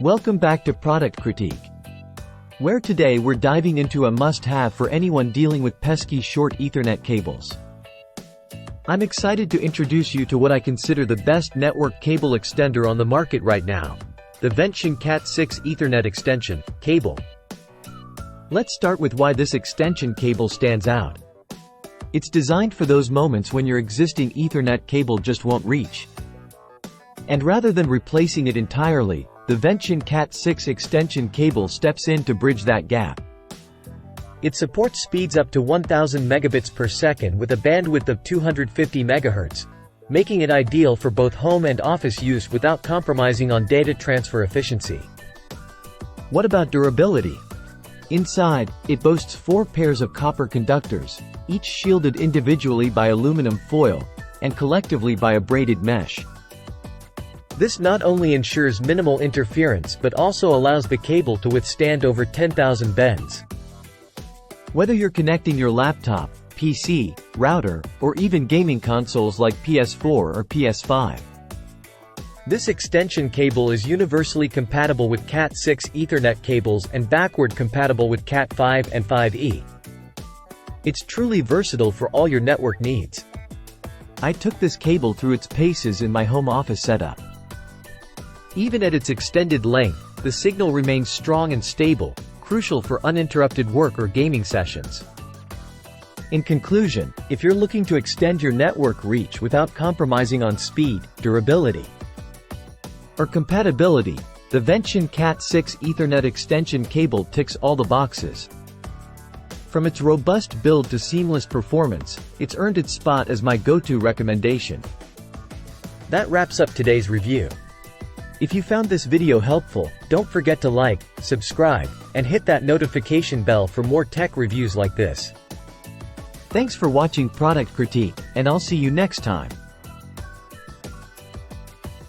Welcome back to Product Critique, where today we're diving into a must-have for anyone dealing with pesky short Ethernet cables. I'm excited to introduce you to what I consider the best network cable extender on the market right now, the VENTION Cat6 Ethernet extension cable. Let's start with why this extension cable stands out. It's designed for those moments when your existing Ethernet cable just won't reach. And rather than replacing it entirely, the VENTION Cat6 extension cable steps in to bridge that gap. It supports speeds up to 1000 megabits per second with a bandwidth of 250 MHz, making it ideal for both home and office use without compromising on data transfer efficiency. What about durability? Inside, it boasts 4 pairs of copper conductors, each shielded individually by aluminum foil, and collectively by a braided mesh. This not only ensures minimal interference but also allows the cable to withstand over 10,000 bends. Whether you're connecting your laptop, PC, router, or even gaming consoles like PS4 or PS5. This extension cable is universally compatible with Cat6 Ethernet cables and backward compatible with Cat5 and 5e. It's truly versatile for all your network needs. I took this cable through its paces in my home office setup. Even at its extended length, the signal remains strong and stable, crucial for uninterrupted work or gaming sessions. In conclusion, if you're looking to extend your network reach without compromising on speed, durability, or compatibility, the VENTION Cat6 Ethernet extension cable ticks all the boxes. From its robust build to seamless performance, it's earned its spot as my go-to recommendation. That wraps up today's review. If you found this video helpful, don't forget to like, subscribe, and hit that notification bell for more tech reviews like this. Thanks for watching Product Critique, and I'll see you next time.